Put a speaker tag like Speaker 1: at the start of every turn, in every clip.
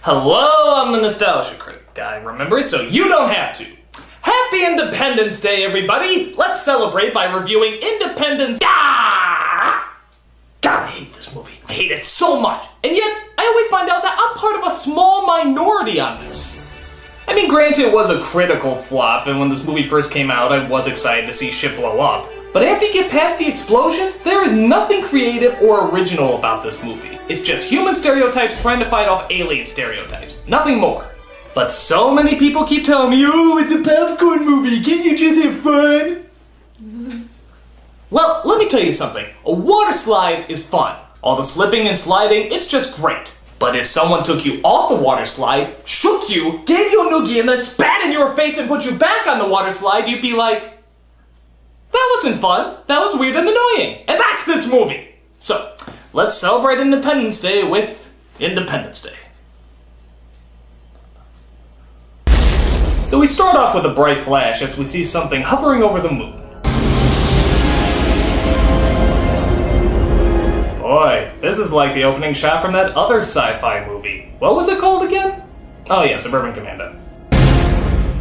Speaker 1: Hello, I'm the Nostalgia Critic guy. Remember it so you don't have to. Happy Independence Day, everybody! Let's celebrate by reviewing Independence. God, I hate this movie. I hate it so much. And yet, I always find out that I'm part of a small minority on this. I mean, granted, it was a critical flop, and when this movie first came out, I was excited to see shit blow up. But after you get past the explosions, there is nothing creative or original about this movie. It's just human stereotypes trying to fight off alien stereotypes. Nothing more. But so many people keep telling me, oh, it's a popcorn movie, can't you just have fun? Well, let me tell you something. A water slide is fun. All the slipping and sliding, it's just great. But if someone took you off the water slide, shook you, gave you a noogie, and then spat in your face and put you back on the water slide, you'd be like, that wasn't fun, that was weird and annoying. And that's this movie. So, let's celebrate Independence Day with Independence Day. So we start off with a bright flash as we see something hovering over the moon. Boy, this is like the opening shot from that other sci-fi movie. What was it called again? Oh yeah, Suburban Commando.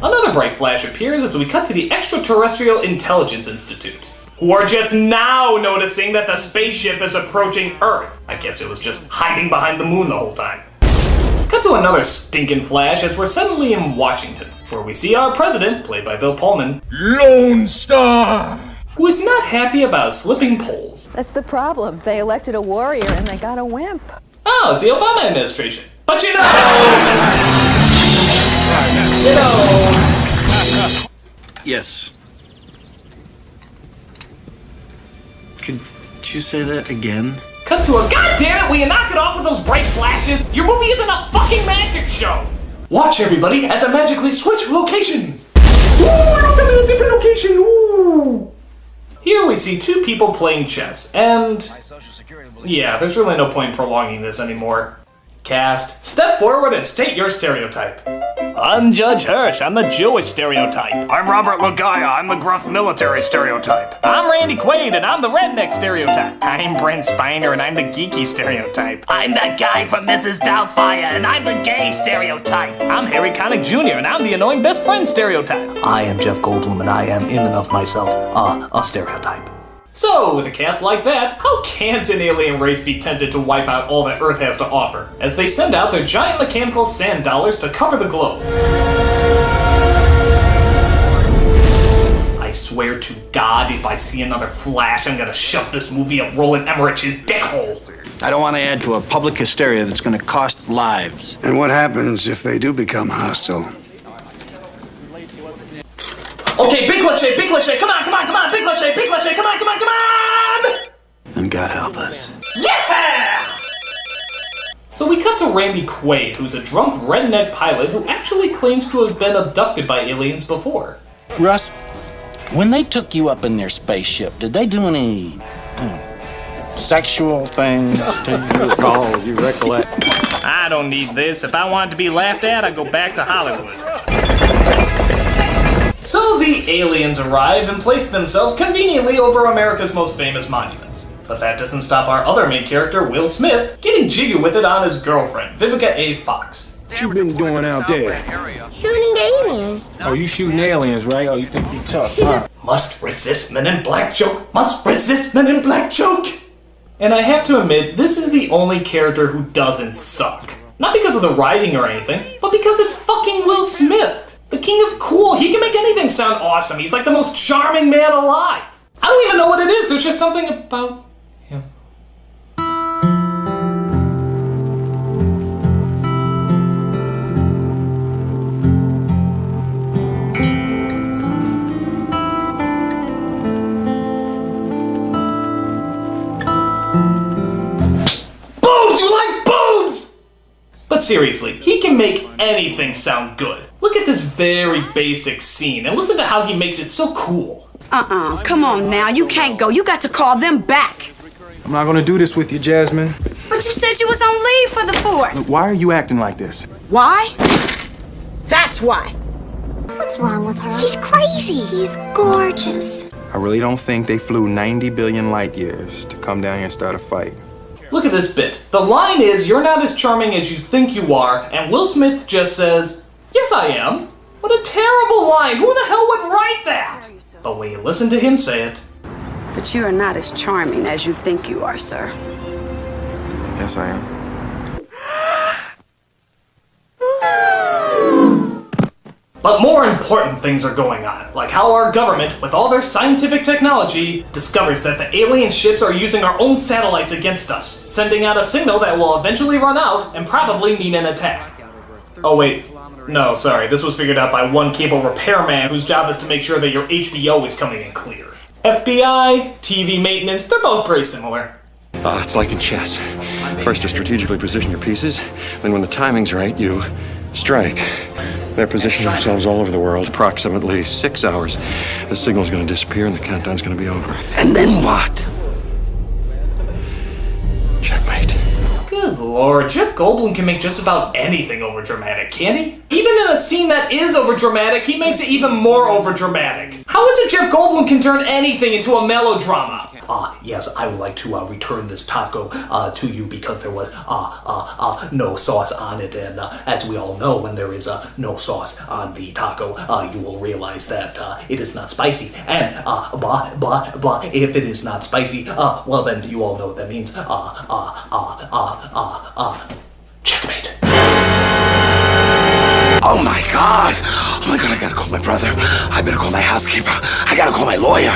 Speaker 1: Another bright flash appears as we cut to the Extraterrestrial Intelligence Institute, who are just now noticing that the spaceship is approaching Earth. I guess it was just hiding behind the moon the whole time. Cut to another stinking flash as we're suddenly in Washington, where we see our president, played by Bill Pullman,
Speaker 2: Lone Star,
Speaker 1: who is not happy about slipping poles.
Speaker 3: That's the problem. They elected a warrior and they got a wimp.
Speaker 1: Oh, it's the Obama administration. But you know...
Speaker 4: Yes. Could you say that again?
Speaker 1: Cut to a goddamn it, will you knock it off with those bright flashes? Your movie isn't a fucking magic show! Watch everybody as I magically switch locations! Ooh, look at me, a different location, ooh! Here we see two people playing chess, and... yeah, there's really no point in prolonging this anymore. Cast, step forward and state your stereotype. I'm Judge Hirsch, I'm the Jewish stereotype. I'm Robert Lagaya, I'm the gruff military stereotype. I'm Randy Quaid, and I'm the redneck stereotype. I'm Brent Spiner, and I'm the geeky stereotype. I'm that guy from Mrs. Doubtfire, and I'm the gay stereotype. I'm Harry Connick Jr., and I'm the annoying best friend stereotype. I am Jeff Goldblum, and I am in and of myself, a stereotype. So, with a cast like that, how can't an alien race be tempted to wipe out all that Earth has to offer, as they send out their giant mechanical sand dollars to cover the globe? I swear to God, if I see another flash, I'm gonna shove this movie up Roland Emmerich's dickhole.
Speaker 4: I don't want to add to a public hysteria that's going to cost lives.
Speaker 5: And what happens if they do become hostile?
Speaker 1: Okay, big cliche, come on, big cliche, come on!
Speaker 4: And God help us.
Speaker 1: Yeah! So we cut to Randy Quaid, who's a drunk redneck pilot who actually claims to have been abducted by aliens before.
Speaker 2: Russ, when they took you up in their spaceship, did they do any sexual things to you at all? You recollect?
Speaker 1: I don't need this. If I wanted to be laughed at, I'd go back to Hollywood. So the aliens arrive and place themselves conveniently over America's most famous monuments. But that doesn't stop our other main character, Will Smith, getting jiggy with it on his girlfriend, Vivica A. Fox.
Speaker 6: What you been doing out there?
Speaker 7: Shooting aliens.
Speaker 6: Oh, you shooting aliens, right? Oh, you think you tough, huh?
Speaker 1: Must resist Men in Black joke, must resist Men in Black joke! And I have to admit, this is the only character who doesn't suck. Not because of the writing or anything, but because it's fucking Will Smith. The king of cool, he can make anything sound awesome. He's like the most charming man alive. I don't even know what it is, there's just something about him. Boobs! You like boobs! But seriously, he can make anything sound good. Look at this very basic scene and listen to how he makes it so cool.
Speaker 8: Come on now, you can't go. You got to call them back.
Speaker 6: I'm not gonna do this with you, Jasmine.
Speaker 8: But you said you was on leave for the 4th.
Speaker 6: Look, why are you acting like this?
Speaker 8: Why? That's why.
Speaker 7: What's wrong with her? She's crazy. He's gorgeous.
Speaker 6: I really don't think they flew 90 billion light years to come down here and start a fight.
Speaker 1: Look at this bit. The line is, "You're not as charming as you think you are," and Will Smith just says, "Yes, I am." What a terrible line! Who the hell would write that? But when you listen to him say it...
Speaker 8: But you are not as charming as you think you are, sir.
Speaker 6: Yes, I am.
Speaker 1: But more important things are going on, like how our government, with all their scientific technology, discovers that the alien ships are using our own satellites against us, sending out a signal that will eventually run out and probably mean an attack. Oh wait, no, sorry, this was figured out by one cable repairman whose job is to make sure that your HBO is coming in clear. FBI, TV maintenance, they're both very similar.
Speaker 9: It's like in chess. First you strategically position your pieces, then when the timing's right, you strike. They're positioning themselves all over the world. Approximately 6 hours. The signal's going to disappear and the countdown's going to be over. And then what? Checkmate.
Speaker 1: Good lord, Jeff Goldblum can make just about anything overdramatic, can't he? Even in a scene that is overdramatic, he makes it even more overdramatic. How is it Jeff Goldblum can turn anything into a melodrama? Yes, I would like to return this taco to you because there was no sauce on it, and as we all know, when there is no sauce on the taco, you will realize that it is not spicy, and if it is not spicy, well then you all know what that means. Checkmate.
Speaker 2: Oh my God! Oh my God, I gotta call my brother. I better call my housekeeper. I gotta call my lawyer.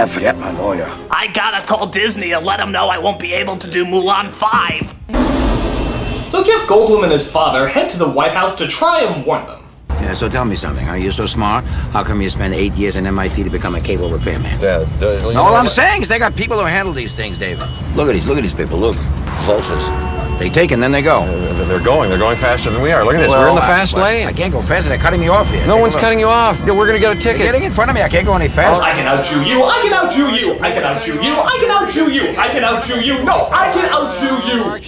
Speaker 2: Forget my lawyer.
Speaker 1: I gotta call Disney and let them know I won't be able to do Mulan 5. So Jeff Goldblum and his father head to the White House to try and warn them.
Speaker 2: Yeah, so tell me something. Are you so smart? How come you spend 8 years in MIT to become a cable repairman?
Speaker 9: Dad,
Speaker 2: All I'm saying is they got people who handle these things, David. Look at these people. Look, vultures. They take and then they go.
Speaker 9: They're going faster than we are. Look at this, we're in the fast lane.
Speaker 2: I can't go faster, they're cutting me off here.
Speaker 9: No one's cutting you off. We're gonna get a ticket.
Speaker 2: They're getting in front of me, I can't go any faster.
Speaker 1: I can outchew you, I can outchew you, I can outchew you, I can outchew you, I can outchew you, no, I can outchew you!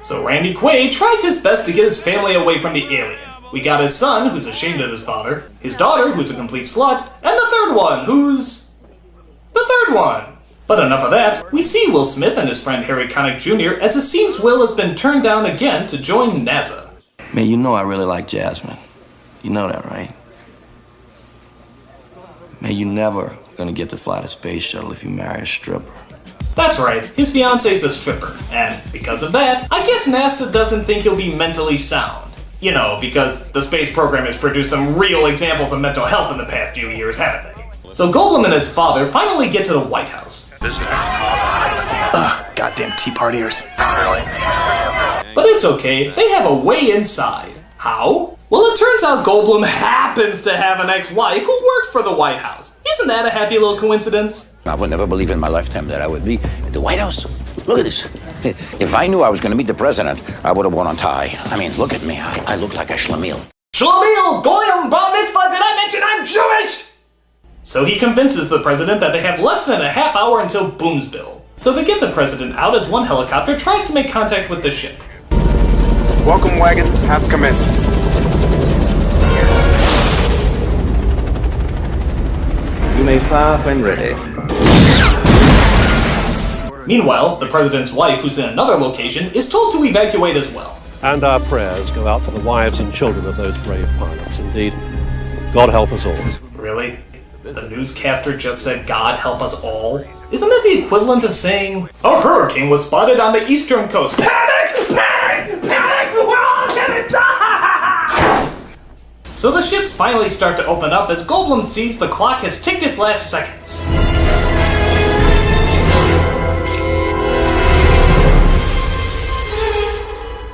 Speaker 1: So Randy Quaid tries his best to get his family away from the aliens. We got his son, who's ashamed of his father, his daughter, who's a complete slut, and the third one, who's... the third one! But enough of that. We see Will Smith and his friend Harry Connick Jr. as it seems Will has been turned down again to join NASA.
Speaker 10: Man, you know I really like Jasmine. You know that, right? Man, you're never gonna get to fly the space shuttle if you marry a stripper.
Speaker 1: That's right, his fiance's a stripper, and because of that, I guess NASA doesn't think he'll be mentally sound. You know, because the space program has produced some real examples of mental health in the past few years, haven't they? So Goldblum and his father finally get to the White House. Ugh, goddamn Tea Partiers. But it's okay, they have a way inside. How? Well, it turns out Goldblum happens to have an ex-wife who works for the White House. Isn't that a happy little coincidence?
Speaker 2: I would never believe in my lifetime that I would be at the White House. Look at this. If I knew I was going to meet the president, I would have worn a tie. I mean, look at me. I look like a schlemiel.
Speaker 1: Schlemiel! Goyim bar mitzvah! Did I mention I'm Jewish? So he convinces the president that they have less than a half hour until Boomsville. So they get the president out as one helicopter tries to make contact with the ship.
Speaker 6: Welcome wagon has commenced.
Speaker 10: You may fire when ready.
Speaker 1: Meanwhile, the president's wife, who's in another location, is told to evacuate as well.
Speaker 11: And our prayers go out to the wives and children of those brave pilots. Indeed, God help us all.
Speaker 1: Really? The newscaster just said, God help us all? Isn't that the equivalent of saying, a hurricane was spotted on the eastern coast. Panic! Panic! Panic! We're all gonna die! So the ships finally start to open up as Goldblum sees the clock has ticked its last seconds.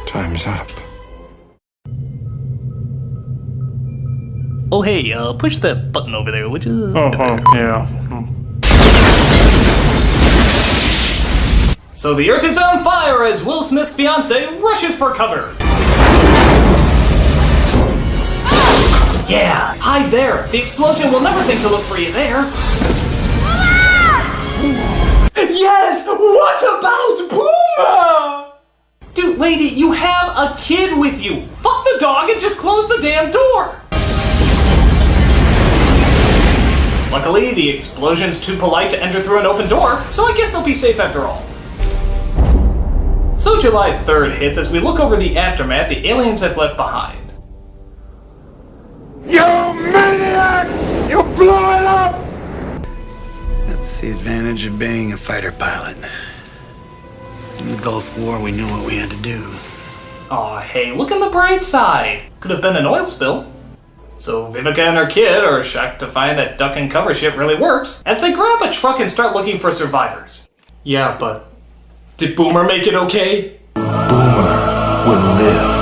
Speaker 9: Time's up.
Speaker 1: Oh hey, push that button over there, would you?
Speaker 6: Yeah.
Speaker 1: So the Earth is on fire as Will Smith's fiance rushes for cover. Yeah, hide there. The explosion will never think to look for you there. Yes! What about Puma? Dude, lady, you have a kid with you. Fuck the dog and just close the damn door. Luckily, the explosion's too polite to enter through an open door, so I guess they'll be safe after all. So July 3rd hits as we look over the aftermath the aliens have left behind.
Speaker 5: You maniac! You blew it up! That's the advantage of being a fighter pilot. In the Gulf War, we knew what we had to do.
Speaker 1: Aw, hey, look on the bright side. Could have been an oil spill. So Vivica and her kid are shocked to find that duck and cover shit really works, as they grab a truck and start looking for survivors. Yeah, but did Boomer make it okay?
Speaker 5: Boomer will live.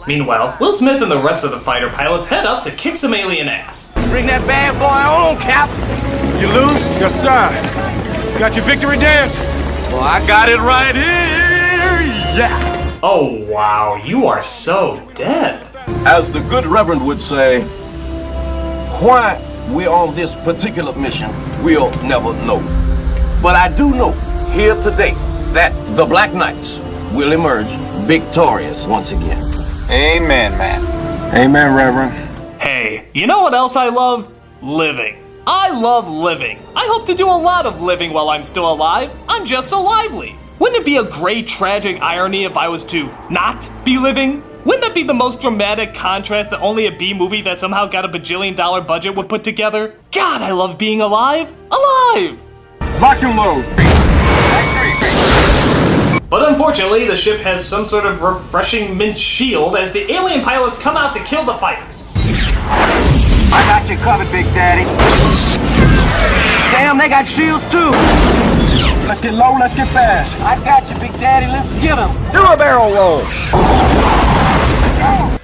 Speaker 1: Meanwhile, Will Smith and the rest of the fighter pilots head up to kick some alien ass.
Speaker 6: Bring that bad boy on, Cap. You lose? Yes, sir. Got your victory dance? Well, I got it right here. Yeah.
Speaker 1: Oh wow, you are so dead.
Speaker 10: As the good Reverend would say, why we're on this particular mission, we'll never know. But I do know here today that the Black Knights will emerge victorious once again.
Speaker 6: Amen, man. Amen, Reverend.
Speaker 1: Hey, you know what else I love? Living. I love living. I hope to do a lot of living while I'm still alive. I'm just so lively. Wouldn't it be a great tragic irony if I was to not be living? Wouldn't that be the most dramatic contrast that only a B movie that somehow got a bajillion-dollar budget would put together? God, I love being alive. Alive!
Speaker 6: Lock and load.
Speaker 1: But unfortunately, the ship has some sort of refreshing mint shield as the alien pilots come out to kill the fighters.
Speaker 6: I got you covered, Big Daddy. Damn, they got shields too. Let's get low, let's get fast. I got you, Big Daddy, let's get them. Do a barrel roll.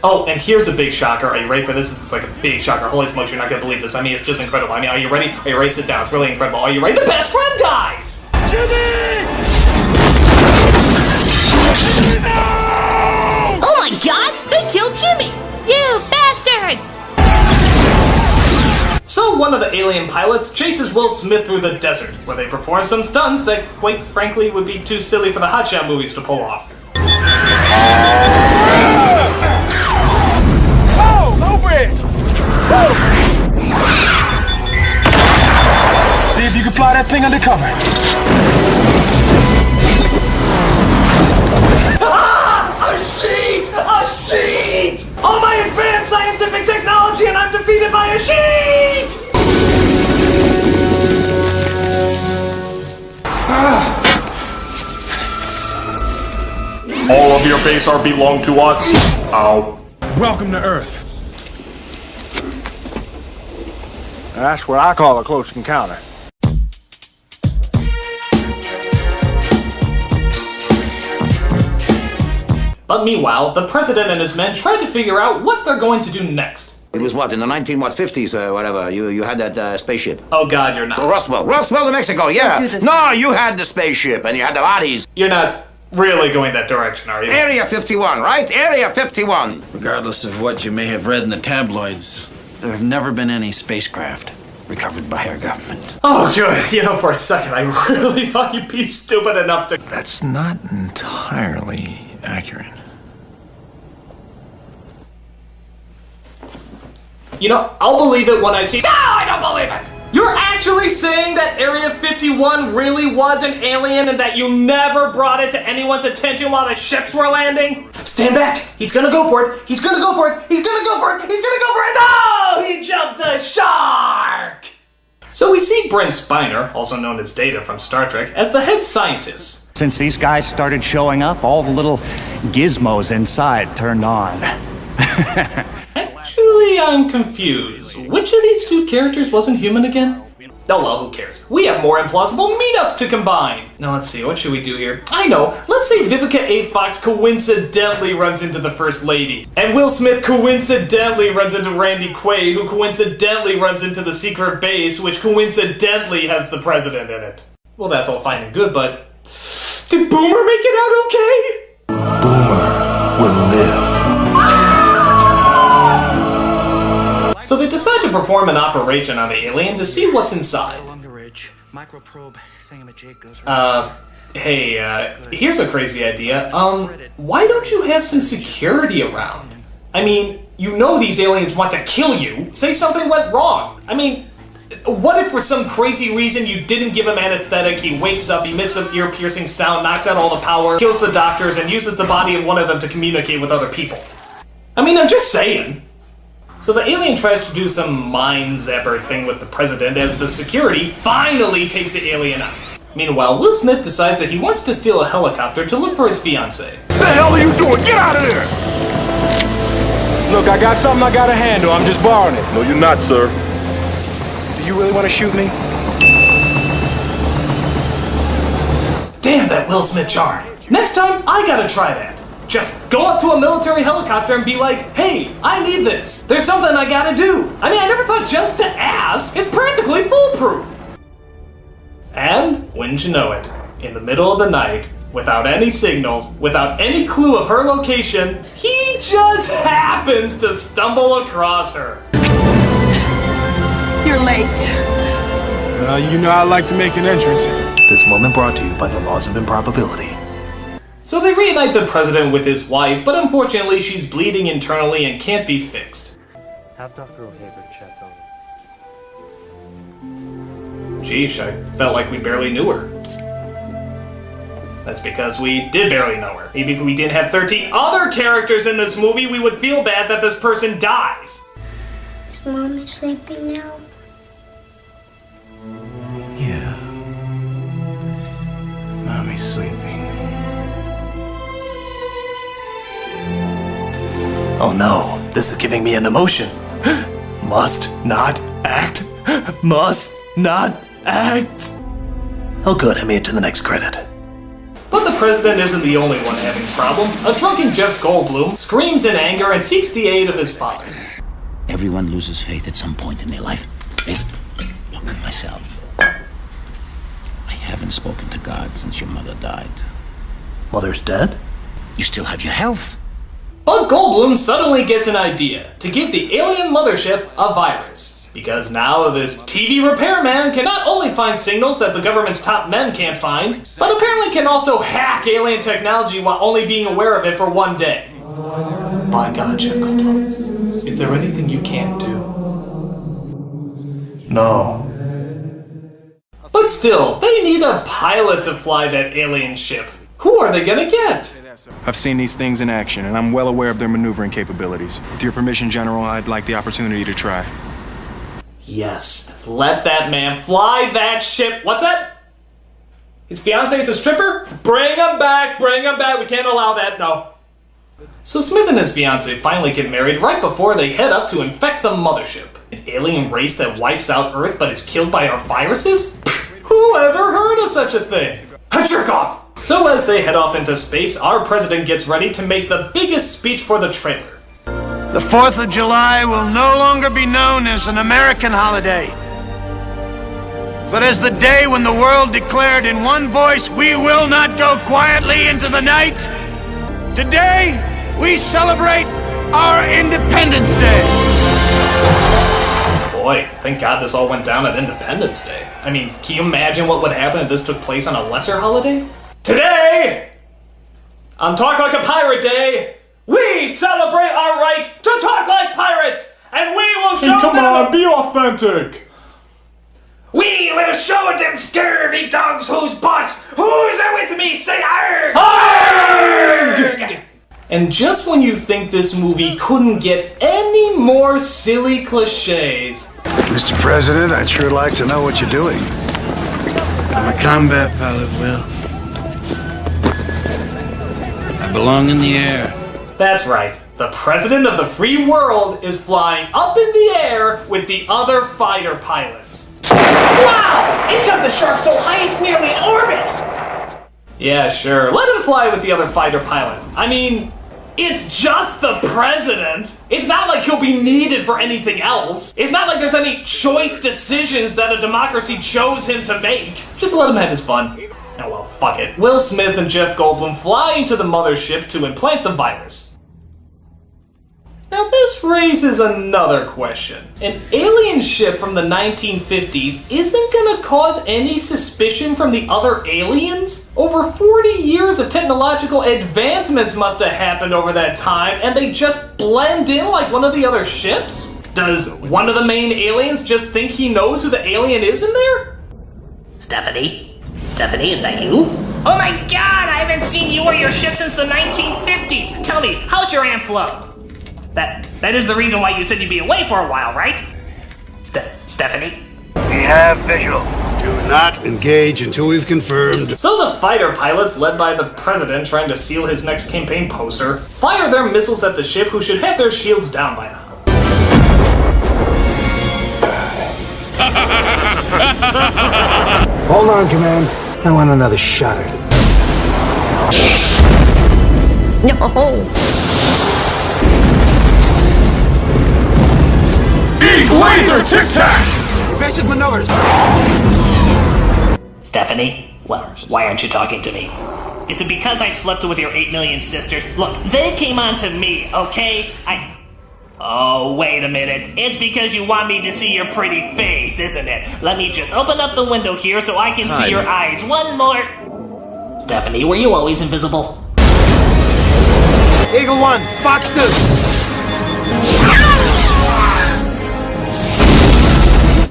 Speaker 1: Oh, and here's a big shocker. Are you ready for this? This is like a big shocker. Holy smokes, you're not gonna believe this. I mean, it's just incredible. I mean, are you ready? Are you ready? Sit down. It's really incredible. Are you ready? The best friend dies!
Speaker 6: Jimmy!
Speaker 7: Oh my god! They killed Jimmy! You bastards!
Speaker 1: So one of the alien pilots chases Will Smith through the desert, where they perform some stunts that, quite frankly, would be too silly for the hotshot movies to pull off.
Speaker 6: Oh, low bridge! Whoa. See if you can fly that thing undercover.
Speaker 1: A sheet! A sheet! All my advanced scientific technology and I'm defeated by a sheet! All of your base are belong to us. Ow.
Speaker 6: Welcome to Earth. That's what I call a close encounter.
Speaker 1: But meanwhile, the president and his men try to figure out what they're going to do next.
Speaker 2: It was what, in the 50s or whatever, you had that spaceship.
Speaker 1: Oh god, you're not.
Speaker 2: Roswell, New Mexico, yeah. No, you had the spaceship and you had the bodies.
Speaker 1: You're not really going that direction, are you?
Speaker 2: Area 51, right? Area 51.
Speaker 4: Regardless of what you may have read in the tabloids, there have never been any spacecraft recovered by our government.
Speaker 1: Oh good, you know, for a second I really thought you'd be stupid enough to...
Speaker 6: That's not entirely accurate.
Speaker 1: You know, I'll believe it when I see... No, I don't believe it! You're actually saying that Area 51 really was an alien and that you never brought it to anyone's attention while the ships were landing? Stand back! He's gonna go for it! He's gonna go for it! He's gonna go for it! He's gonna go for it! Oh! He jumped the shark! So we see Brent Spiner, also known as Data from Star Trek, as the head scientist.
Speaker 12: Since these guys started showing up, all the little gizmos inside turned on.
Speaker 1: Actually, I'm confused. Which of these two characters wasn't human again? Oh well, who cares? We have more implausible meetups to combine! Now let's see, what should we do here? I know, let's say Vivica A. Fox coincidentally runs into the First Lady. And Will Smith coincidentally runs into Randy Quaid, who coincidentally runs into the secret base, which coincidentally has the president in it. Well, that's all fine and good, but... Did Boomer make it out okay?
Speaker 5: Boomer will live.
Speaker 1: So they decide to perform an operation on the alien to see what's inside. Hey, here's a crazy idea. Why don't you have some security around? I mean, you know these aliens want to kill you. Say something went wrong. I mean, What if for some crazy reason you didn't give him anesthetic, he wakes up, emits an ear-piercing sound, knocks out all the power, kills the doctors, and uses the body of one of them to communicate with other people? I mean, I'm just saying. So the alien tries to do some mind zapper thing with the president as the security finally takes the alien out. Meanwhile, Will Smith decides that he wants to steal a helicopter to look for his fiancée.
Speaker 6: What the hell are you doing? Get out of there! Look, I got something I gotta handle. I'm just borrowing it. No, you're not, sir. Do you really want to shoot me?
Speaker 1: Damn that Will Smith charm. Next time, I gotta try that. Just go up to a military helicopter and be like, hey, I need this. There's something I gotta do. I mean, I never thought just to ask is practically foolproof. And, wouldn't you know it, in the middle of the night, without any signals, without any clue of her location, he just happens to stumble across her.
Speaker 8: You're late.
Speaker 6: You know I like to make an entrance.
Speaker 13: This moment brought to you by the laws of improbability.
Speaker 1: So they reunite the president with his wife, but unfortunately she's bleeding internally and can't be fixed.
Speaker 11: Have Dr. O'Haver check on her.
Speaker 1: Geesh, I felt like we barely knew her. That's because we did barely know her. Maybe if we didn't have 13 other characters in this movie, we would feel bad that this person dies.
Speaker 14: Is Mommy sleeping now?
Speaker 5: Yeah. Mommy's sleeping.
Speaker 13: Oh no, this is giving me an emotion. Must not act. Must not act. Oh good, I made it to the next credit.
Speaker 1: But the president isn't the only one having problems. A drunken Jeff Goldblum screams in anger and seeks the aid of his father.
Speaker 2: Everyone loses faith at some point in their life. Look at myself. I haven't spoken to God since your mother died.
Speaker 13: Mother's dead?
Speaker 2: You still have your health.
Speaker 1: But Goldblum suddenly gets an idea to give the alien mothership a virus. Because now this TV repairman can not only find signals that the government's top men can't find, but apparently can also hack alien technology while only being aware of it for one day.
Speaker 13: My God, Jeff Goldblum. Is there anything you can't do? No.
Speaker 1: But still, they need a pilot to fly that alien ship. Who are they gonna get?
Speaker 6: I've seen these things in action, and I'm well aware of their maneuvering capabilities. With your permission, General, I'd like the opportunity to try.
Speaker 1: Yes, let that man fly that ship. What's that? His fiancee's a stripper? Bring him back, we can't allow that, no. So Smith and his fiancée finally get married right before they head up to infect the mothership. An alien race that wipes out Earth but is killed by our viruses? Who ever heard of such a thing? Jerk off! So as they head off into space, our president gets ready to make the biggest speech for the trailer.
Speaker 5: The 4th of July will no longer be known as an American holiday, but as the day when the world declared in one voice, we will not go quietly into the night. Today, we celebrate our Independence Day.
Speaker 1: Boy, thank God this all went down at Independence Day. I mean, can you imagine what would happen if this took place on a lesser holiday? Today, on Talk Like a Pirate Day, we celebrate our right to talk like pirates, and we will show them.
Speaker 6: Come on, be authentic.
Speaker 1: We will show them scurvy dogs whose butts. Who's there with me? Say arg! Arg! And just when you think this movie couldn't get any more silly cliches,
Speaker 5: Mr. President, I'd sure like to know what you're doing. I'm a combat pilot, Will. I belong in the air.
Speaker 1: That's right. The president of the free world is flying up in the air with the other fighter pilots.
Speaker 7: Wow! It jumped the shark so high it's nearly in orbit!
Speaker 1: Yeah, sure. Let him fly with the other fighter pilot. I mean, it's just the president. It's not like he'll be needed for anything else. It's not like there's any choice decisions that a democracy chose him to make. Just let him have his fun. Oh well, fuck it. Will Smith and Jeff Goldblum fly into the mothership to implant the virus. Now this raises another question. An alien ship from the 1950s isn't gonna cause any suspicion from the other aliens? Over 40 years of technological advancements must have happened over that time, and they just blend in like one of the other ships? Does one of the main aliens just think he knows who the alien is in there?
Speaker 7: Stephanie? Stephanie, is that you? Oh my god, I haven't seen you or your ship since the 1950s! Tell me, how's your Aunt Flo? That is the reason why you said you'd be away for a while, right? Stephanie?
Speaker 5: We have visual. Do not engage until we've confirmed.
Speaker 1: So the fighter pilots, led by the president trying to seal his next campaign poster, fire their missiles at the ship, who should have their shields down by now.
Speaker 5: Hold on, Command. I want another shot at it.
Speaker 8: No.
Speaker 6: Eat laser Tic Tacs!
Speaker 10: Evasive maneuvers.
Speaker 7: Stephanie? Well, why aren't you talking to me? Is it because I slept with your 8 million sisters? Look, they came on to me, okay? Oh, wait a minute. It's because you want me to see your pretty face, isn't it? Let me just open up the window here so I can see your eyes. One more. Stephanie, were you always invisible?
Speaker 5: Eagle 1, Fox 2.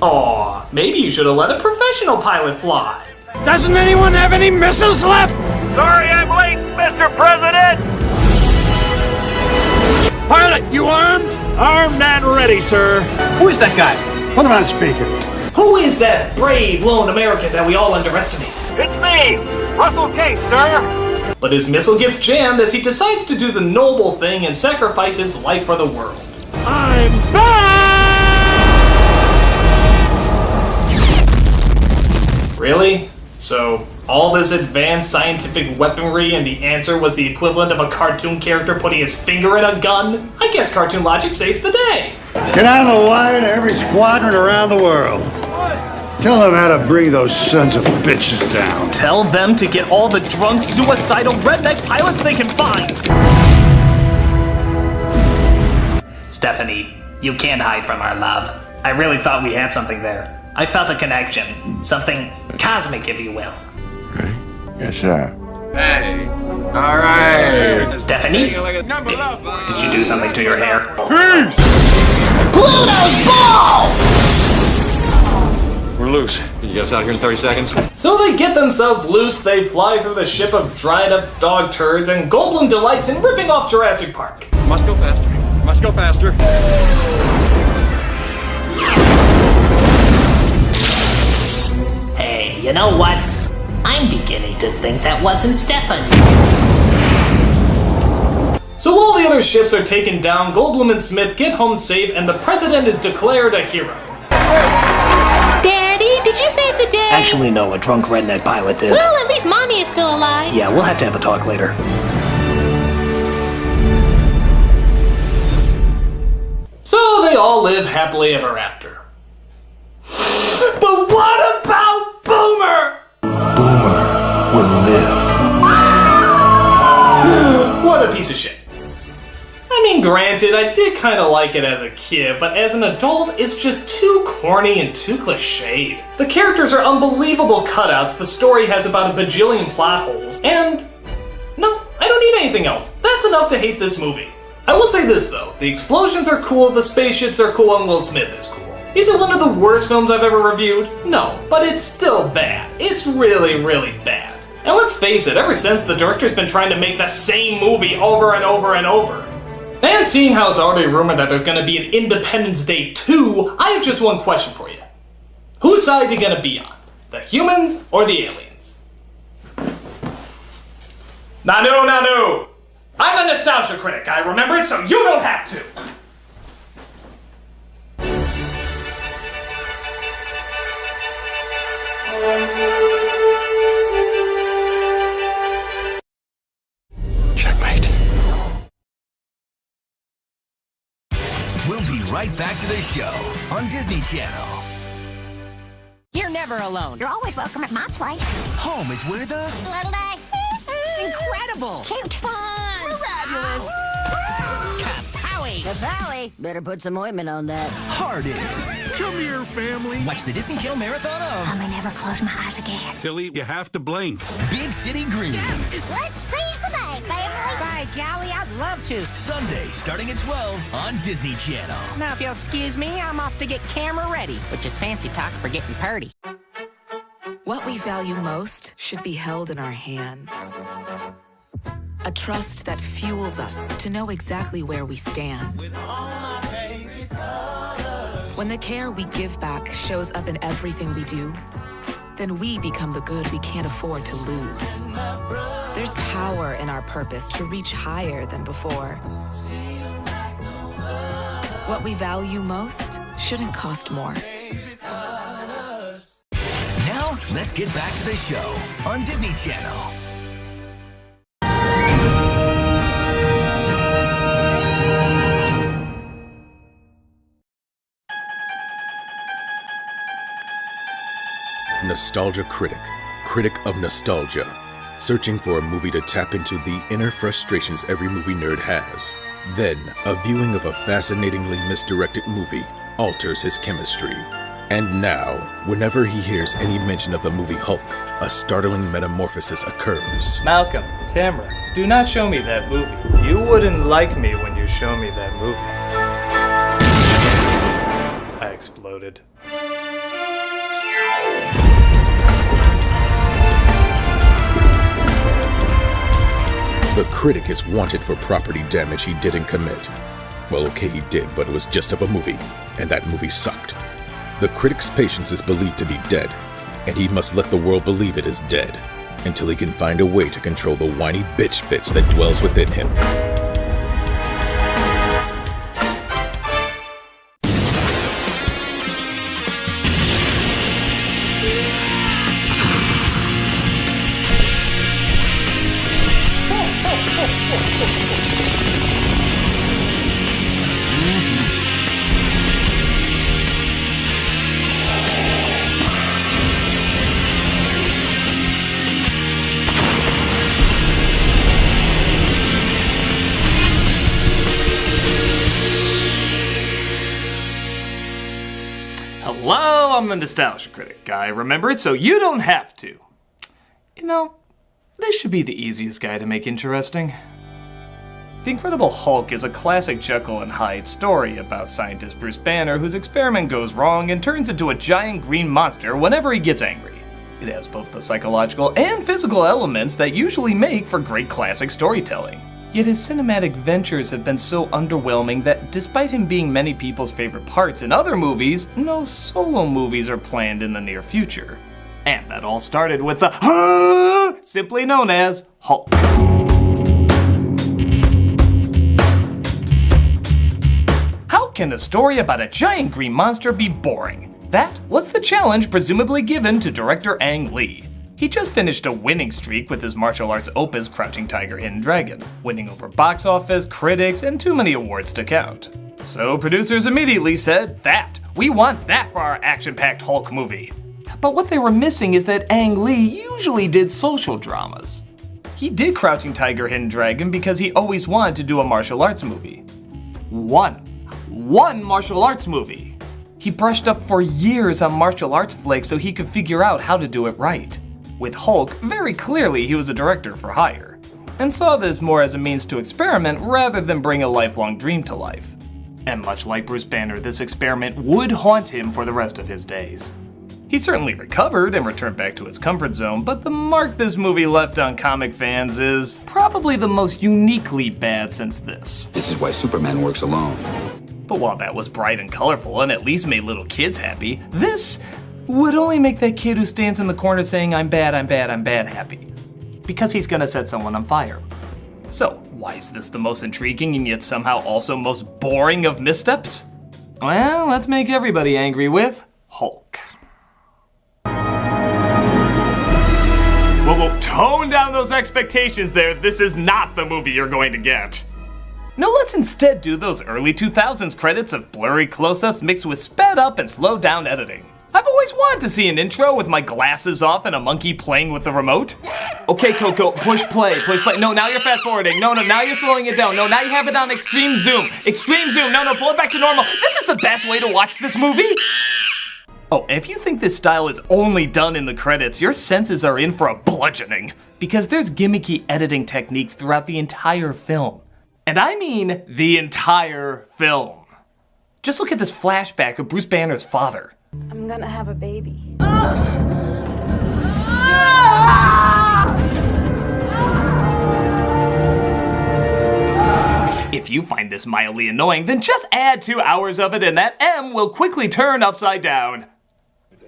Speaker 1: Aw, maybe you should have let a professional pilot fly.
Speaker 5: Doesn't anyone have any missiles left?
Speaker 6: Sorry I'm late, Mr. President!
Speaker 5: Pilot, you armed?
Speaker 6: Armed and ready, sir.
Speaker 5: Who is that guy? Put him on speaker.
Speaker 1: Who is that brave lone American that we all underestimate?
Speaker 6: It's me, Russell Case, sir.
Speaker 1: But his missile gets jammed as he decides to do the noble thing and sacrifice his life for the world.
Speaker 6: I'm back!
Speaker 1: Really? So, all this advanced scientific weaponry and the answer was the equivalent of a cartoon character putting his finger in a gun? I guess cartoon logic saves the day.
Speaker 5: Get out of the wire to every squadron around the world. Tell them how to bring those sons of bitches down.
Speaker 1: Tell them to get all the drunk, suicidal redneck pilots they can find.
Speaker 7: Stephanie, you can't hide from our love. I really thought we had something there. I felt a connection. Something cosmic, if you will.
Speaker 9: Ready? Yes, sir.
Speaker 6: Hey. All right.
Speaker 7: Stephanie? Did you do something to your hair?
Speaker 6: Peace!
Speaker 7: Pluto's balls!
Speaker 9: We're loose. Can you get us out of here in 30 seconds?
Speaker 1: So they get themselves loose, they fly through the ship of dried up dog turds, and Goldblum delights in ripping off Jurassic Park.
Speaker 9: Must go faster. Must go faster.
Speaker 7: Hey, you know what? I'm beginning to think that wasn't Stephanie.
Speaker 1: So while the other ships are taken down, Goldblum and Smith get home safe, and the president is declared a hero.
Speaker 15: Daddy, did you save the day?
Speaker 7: Actually, no, a drunk redneck pilot did.
Speaker 15: Well, at least Mommy is still alive.
Speaker 7: Yeah, we'll have to have a talk later.
Speaker 1: So they all live happily ever after. But what about Boomer?
Speaker 13: Boomer will live.
Speaker 1: What a piece of shit. I mean, granted, I did kind of like it as a kid, but as an adult, it's just too corny and too cliched. The characters are unbelievable cutouts, the story has about a bajillion plot holes, and no, I don't need anything else. That's enough to hate this movie. I will say this though, the explosions are cool, the spaceships are cool, and Will Smith is cool. Is it one of the worst films I've ever reviewed? No, but it's still bad. It's really, really bad. And let's face it, ever since the director's been trying to make the same movie over and over and over. And seeing how it's already rumored that there's gonna be an Independence Day 2, I have just one question for you. Whose side are you gonna be on? The humans or the aliens? Nanu! I'm a Nostalgia Critic, I remember it, so you don't have to!
Speaker 9: Checkmate.
Speaker 16: We'll be right back to the show on Disney Channel.
Speaker 8: You're never alone.
Speaker 14: You're always welcome at my place.
Speaker 16: Home is where the
Speaker 14: Little day.
Speaker 8: Incredible.
Speaker 14: Cute.
Speaker 8: Fun.
Speaker 14: Fabulous.
Speaker 8: Kapowie.
Speaker 17: Kapowie? Better put some ointment on that.
Speaker 16: heart is.
Speaker 6: Come here, family.
Speaker 16: Watch the Disney Channel marathon of
Speaker 14: I may never close my eyes again.
Speaker 6: Tilly, you have to blink.
Speaker 16: Big City Greens.
Speaker 14: Let's seize the day, family.
Speaker 8: Bye,
Speaker 18: golly, I'd love to.
Speaker 16: Sunday, starting at 12 on Disney Channel.
Speaker 18: Now, if you'll excuse me, I'm off to get camera ready, which is fancy talk for getting purty.
Speaker 19: What we value most should be held in our hands. A trust that fuels us to know exactly where we stand. When the care we give back shows up in everything we do, then we become the good we can't afford to lose. There's power in our purpose to reach higher than before. What we value most shouldn't cost more.
Speaker 16: Now, let's get back to the show on Disney Channel.
Speaker 20: Nostalgia Critic, critic of nostalgia, searching for a movie to tap into the inner frustrations every movie nerd has. Then, a viewing of a fascinatingly misdirected movie alters his chemistry. And now, whenever he hears any mention of the movie Hulk, a startling metamorphosis occurs.
Speaker 1: Malcolm, Tamara, do not show me that movie. You wouldn't like me when you show me that movie. I exploded.
Speaker 20: The critic is wanted for property damage he didn't commit. Well, okay, he did, but it was just of a movie, and that movie sucked. The critic's patience is believed to be dead, and he must let the world believe it is dead, until he can find a way to control the whiny bitch fits that dwells within him.
Speaker 1: Hello, I'm the Nostalgia Critic guy. Remember it so you don't have to. You know, this should be the easiest guy to make interesting. The Incredible Hulk is a classic Jekyll and Hyde story about scientist Bruce Banner whose experiment goes wrong and turns into a giant green monster whenever he gets angry. It has both the psychological and physical elements that usually make for great classic storytelling. Yet his cinematic ventures have been so underwhelming that despite him being many people's favorite parts in other movies, no solo movies are planned in the near future. And that all started with the simply known as Hulk. How can a story about a giant green monster be boring? That was the challenge presumably given to director Ang Lee. He just finished a winning streak with his martial arts opus Crouching Tiger, Hidden Dragon, winning over box office, critics, and too many awards to count. So producers immediately said, we want that for our action-packed Hulk movie. But what they were missing is that Ang Lee usually did social dramas. He did Crouching Tiger, Hidden Dragon because he always wanted to do a martial arts movie. One martial arts movie. He brushed up for years on martial arts flicks so he could figure out how to do it right. With Hulk, very clearly he was a director for hire, and saw this more as a means to experiment rather than bring a lifelong dream to life. And much like Bruce Banner, this experiment would haunt him for the rest of his days. He certainly recovered and returned back to his comfort zone, but the mark this movie left on comic fans is probably the most uniquely bad since this.
Speaker 21: This is why Superman works alone.
Speaker 1: But while that was bright and colorful and at least made little kids happy, this would only make that kid who stands in the corner saying, I'm bad, I'm bad, I'm bad, happy. Because he's gonna set someone on fire. So, why is this the most intriguing and yet somehow also most boring of missteps? Well, let's make everybody angry with Hulk. Whoa, tone down those expectations there. This is not the movie you're going to get. No, let's instead do those early 2000s credits of blurry close-ups mixed with sped up and slowed down editing. I've always wanted to see an intro with my glasses off and a monkey playing with the remote. Okay, Coco, push play. No, now you're fast forwarding. No, now you're slowing it down. No, now you have it on extreme zoom. No, pull it back to normal. This is the best way to watch this movie. Oh, if you think this style is only done in the credits, your senses are in for a bludgeoning. Because there's gimmicky editing techniques throughout the entire film. And I mean the entire film. Just look at this flashback of Bruce Banner's father.
Speaker 3: I'm gonna have a baby.
Speaker 1: If you find this mildly annoying, then just add 2 hours of it and that M will quickly turn upside down.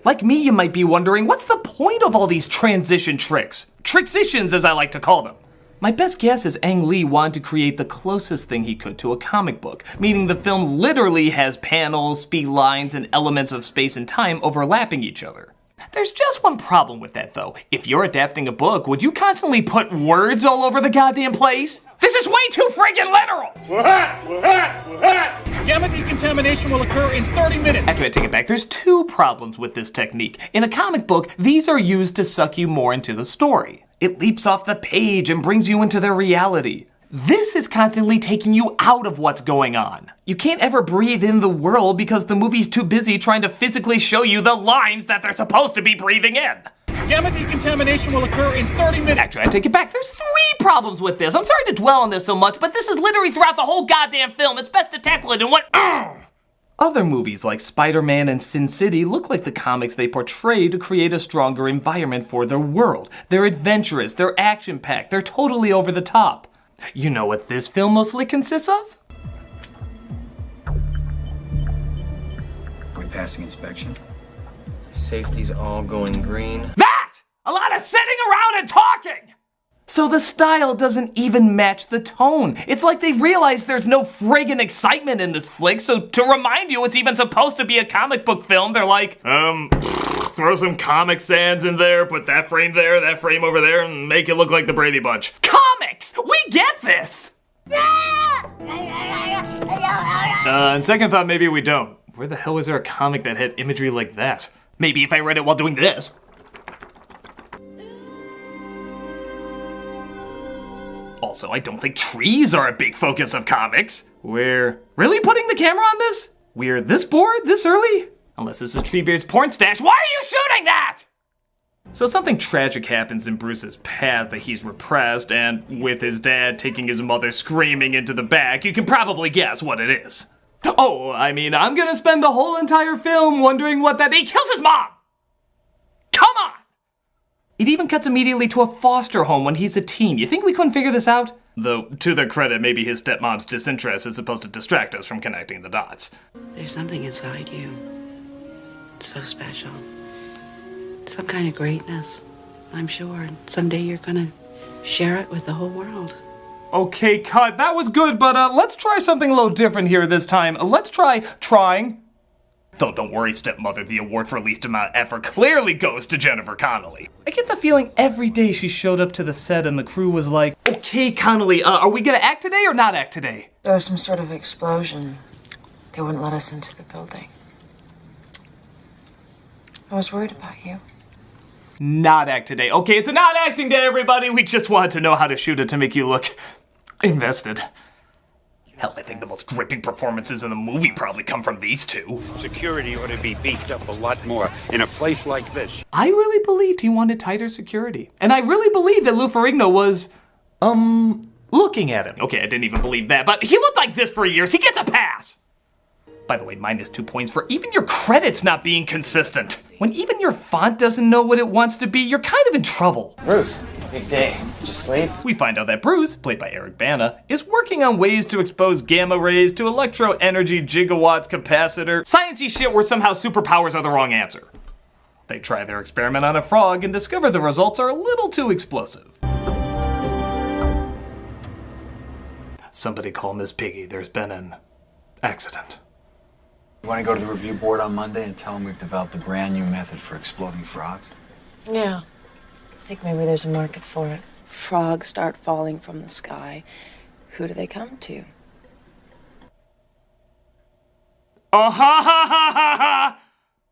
Speaker 1: Like me, you might be wondering, what's the point of all these transition tricks? Trixitions, as I like to call them. My best guess is Ang Lee wanted to create the closest thing he could to a comic book, meaning the film literally has panels, speed lines, and elements of space and time overlapping each other. There's just one problem with that though. If you're adapting a book, would you constantly put words all over the goddamn place? This is way too friggin' literal!
Speaker 6: Gamma decontamination will occur in 30 minutes.
Speaker 1: Actually, I take it back. There's 2 problems with this technique. In a comic book, these are used to suck you more into the story. It leaps off the page and brings you into their reality. This is constantly taking you out of what's going on. You can't ever breathe in the world because the movie's too busy trying to physically show you the lines that they're supposed to be breathing in.
Speaker 6: Gamma decontamination will occur in 30 minutes.
Speaker 1: Actually, I take it back. There's 3 problems with this. I'm sorry to dwell on this so much, but this is literally throughout the whole goddamn film. It's best to tackle it in one. Other movies like Spider-Man and Sin City look like the comics they portray to create a stronger environment for their world. They're adventurous, they're action-packed, they're totally over the top. You know what this film mostly consists of?
Speaker 22: Are we passing inspection? Safety's all going green.
Speaker 1: That! A lot of sitting around and talking! So the style doesn't even match the tone. It's like they realize there's no friggin' excitement in this flick, so to remind you it's even supposed to be a comic book film, they're like, throw some Comic Sans in there, put that frame there, that frame over there, and make it look like the Brady Bunch. Comics! We get this! On second thought, maybe we don't. Where the hell was there a comic that had imagery like that? Maybe if I read it while doing this. Also, I don't think trees are a big focus of comics. We're really putting the camera on this? We're this bored this early? Unless this is Treebeard's porn stash, why are you shooting that? So something tragic happens in Bruce's past that he's repressed, and with his dad taking his mother screaming into the back, you can probably guess what it is. Oh, I mean, I'm gonna spend the whole entire film wondering what that— he kills his mom! Come on! It even cuts immediately to a foster home when he's a teen. You think we couldn't figure this out? Though, to their credit, maybe his stepmom's disinterest is supposed to distract us from connecting the dots.
Speaker 23: There's something inside you. So special. Some kind of greatness, I'm sure. Someday you're gonna share it with the whole world.
Speaker 1: Okay, cut. That was good, but let's try something a little different here this time. Let's try trying. Though don't worry, stepmother, the award for least amount of effort clearly goes to Jennifer Connelly. I get the feeling every day she showed up to the set and the crew was like, okay, Connelly, are we gonna act today or not act today?
Speaker 3: There was some sort of explosion. They wouldn't let us into the building. I was worried about you.
Speaker 1: Not act today. Okay, it's a not acting day, everybody. We just wanted to know how to shoot it to make you look invested. Hell, I think the most gripping performances in the movie probably come from these 2.
Speaker 24: Security ought to be beefed up a lot more in a place like this.
Speaker 1: I really believed he wanted tighter security. And I really believed that Lou Ferrigno was, looking at him. Okay, I didn't even believe that, but he looked like this for years. He gets a pass. By the way, -2 points for even your credits not being consistent. When even your font doesn't know what it wants to be, you're kind of in trouble.
Speaker 22: Bruce, big day. Just sleep?
Speaker 1: We find out that Bruce, played by Eric Bana, is working on ways to expose gamma rays to electro-energy gigawatts capacitor. Sciencey shit where somehow superpowers are the wrong answer. They try their experiment on a frog and discover the results are a little too explosive. Somebody call Miss Piggy, there's been an accident.
Speaker 22: You want to go to the review board on Monday and tell them we've developed a brand new method for exploding frogs?
Speaker 3: Yeah. I think maybe there's a market for it. Frogs start falling from the sky. Who do they come to?
Speaker 1: Oh, ha ha ha ha ha!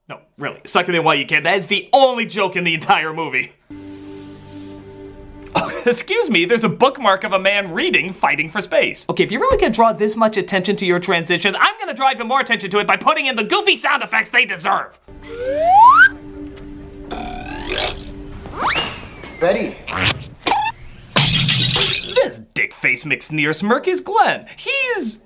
Speaker 1: No, really, suck it in while you can. That is the only joke in the entire movie. Oh, excuse me, there's a bookmark of a man reading Fighting for Space. Okay, if you're really gonna draw this much attention to your transitions, I'm gonna draw even more attention to it by putting in the goofy sound effects they deserve.
Speaker 22: Betty.
Speaker 1: This dick-face McSneer smirk is Glenn. He's...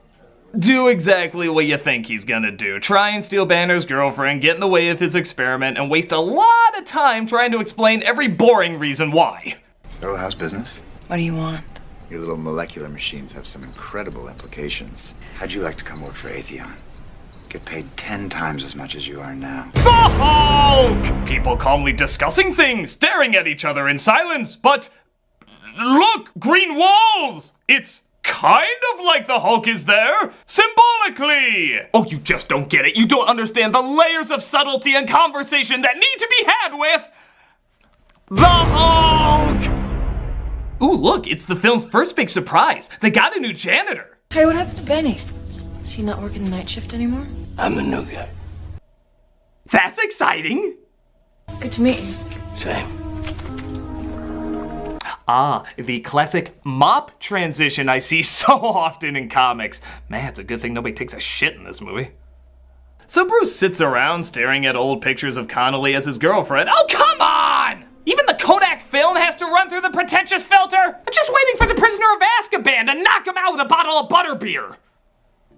Speaker 1: do exactly what you think he's gonna do. Try and steal Banner's girlfriend, get in the way of his experiment, and waste a lot of time trying to explain every boring reason why.
Speaker 2: So, how's business?
Speaker 3: What do you want?
Speaker 2: Your little molecular machines have some incredible implications. How'd you like to come work for Atheon? Get paid 10 times as much as you are now.
Speaker 1: The Hulk! People calmly discussing things, staring at each other in silence, but... look! Green walls! It's kind of like the Hulk is there, symbolically! Oh, you just don't get it. You don't understand the layers of subtlety and conversation that need to be had with... the Hulk! Ooh, look, it's the film's first big surprise. They got a new janitor.
Speaker 3: Hey, what happened to Benny? Is he not working the night shift anymore?
Speaker 13: I'm the new guy.
Speaker 1: That's exciting.
Speaker 3: Good to meet you.
Speaker 13: Same.
Speaker 1: Ah, the classic mop transition I see so often in comics. Man, it's a good thing nobody takes a shit in this movie. So Bruce sits around staring at old pictures of Connolly as his girlfriend. Oh, come on! Even the Kodak film has to run through the pretentious filter? I'm just waiting for the prisoner of Azkaban to knock him out with a bottle of butterbeer.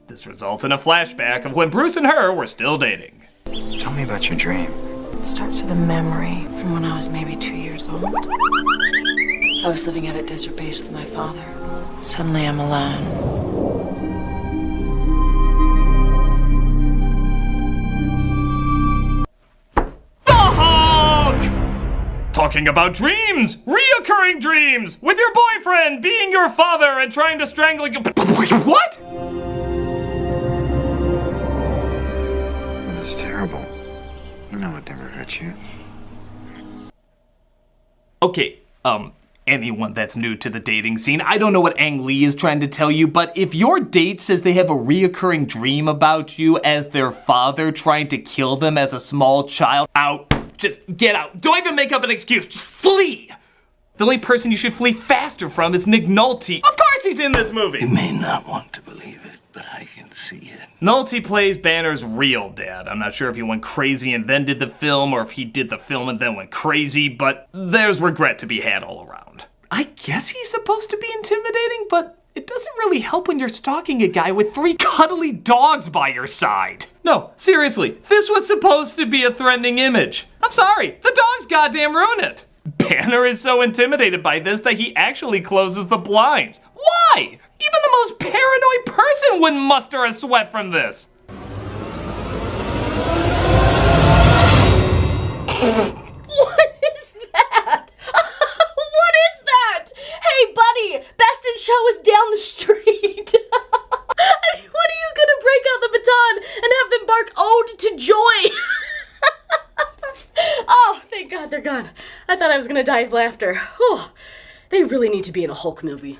Speaker 1: This results in a flashback of when Bruce and her were still dating.
Speaker 22: Tell me about your dream.
Speaker 3: It starts with a memory from when I was maybe 2 years old. I was living out at Desert Base with my father. Suddenly I'm alone.
Speaker 1: Talking about dreams! Reoccurring dreams! With your boyfriend being your father and trying to strangle you. What?
Speaker 22: That's terrible. You know it never hurt you.
Speaker 1: Okay, anyone that's new to the dating scene, I don't know what Ang Lee is trying to tell you, but if your date says they have a reoccurring dream about you as their father trying to kill them as a small child, out. Just get out. Don't even make up an excuse. Just flee. The only person you should flee faster from is Nick Nolte. Of course he's in this movie.
Speaker 13: You may not want to believe it, but I can see it.
Speaker 1: Nolte plays Banner's real dad. I'm not sure if he went crazy and then did the film, or if he did the film and then went crazy, but there's regret to be had all around. I guess he's supposed to be intimidating, but it doesn't really help when you're stalking a guy with 3 cuddly dogs by your side. No, seriously, this was supposed to be a threatening image. I'm sorry, the dogs goddamn ruin it. Banner is so intimidated by this that he actually closes the blinds. Why? Even the most paranoid person wouldn't muster a sweat from this.
Speaker 4: What is that? What is that? Hey, buddy, Best in Show is down the street. I mean, what are you gonna break out the baton and have them bark ode to joy? Oh, thank God they're gone. I thought I was gonna die of laughter. Oh, they really need to be in a Hulk movie.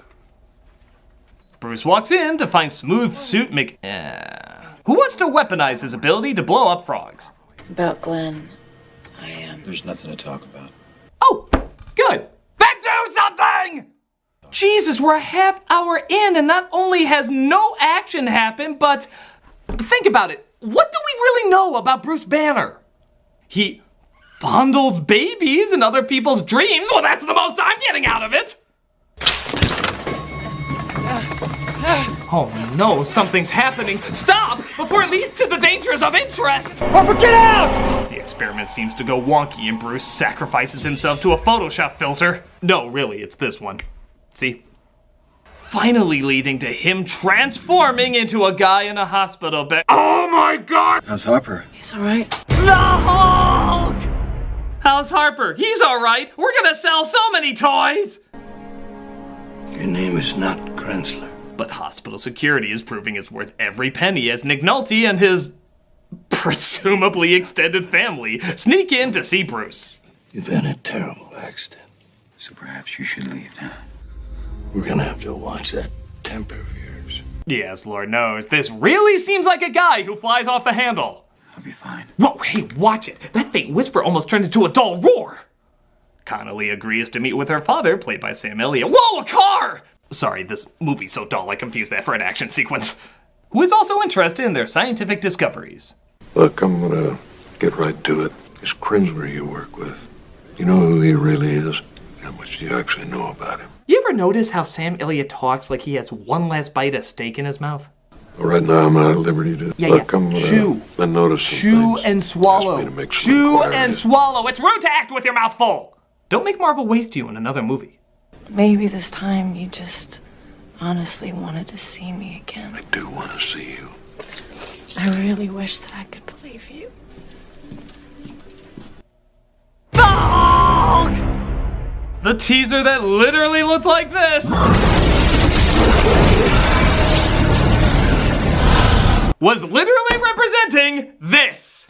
Speaker 1: Bruce walks in to find Smooth Suit who wants to weaponize his ability to blow up frogs.
Speaker 3: About Glenn,
Speaker 22: There's nothing to talk about.
Speaker 1: Oh, good. Then do something! Jesus, we're a half hour in and not only has no action happened, but think about it. What do we really know about Bruce Banner? He fondles babies in other people's dreams. Well, that's the most I'm getting out of it. Oh no, something's happening. Stop before it leads to the dangers of interest.
Speaker 6: Harper, get out!
Speaker 1: The experiment seems to go wonky and Bruce sacrifices himself to a Photoshop filter. No, really, it's this one. See? Finally leading to him transforming into a guy in a hospital bed. Oh my God!
Speaker 22: How's Harper?
Speaker 3: He's all right.
Speaker 1: The Hulk! How's Harper? He's all right. We're gonna sell so many toys.
Speaker 13: Your name is not Krensler.
Speaker 1: But hospital security is proving it's worth every penny as Nick Nolte and his presumably extended family sneak in to see Bruce.
Speaker 13: You've had a terrible accident.
Speaker 22: So perhaps you should leave now.
Speaker 13: We're gonna have to watch that temper of yours.
Speaker 1: Yes, Lord knows. This really seems like a guy who flies off the handle.
Speaker 22: I'll be fine.
Speaker 1: Whoa, hey, watch it. That faint whisper almost turned into a dull roar. Connolly agrees to meet with her father, played by Sam Elliott. Whoa, a car! Sorry, this movie's so dull I confused that for an action sequence. Who is also interested in their scientific discoveries.
Speaker 5: Look, I'm gonna get right to it. This Crinsbury you work with, you know who he really is? How much do you actually know about him?
Speaker 1: You ever notice how Sam Elliott talks like he has one last bite of steak in his mouth?
Speaker 5: Well, right now I'm at liberty to look. I'm gonna
Speaker 1: chew.
Speaker 5: Notice some
Speaker 1: Chew
Speaker 5: things.
Speaker 1: and swallow. Chew and
Speaker 5: inquiries.
Speaker 1: swallow. It's rude to act with your mouth full. Don't make Marvel waste you in another movie.
Speaker 3: Maybe this time you just honestly wanted to see me again.
Speaker 5: I do want to see you.
Speaker 3: I really wish that I could believe you.
Speaker 1: The teaser that literally looked like this was literally representing this.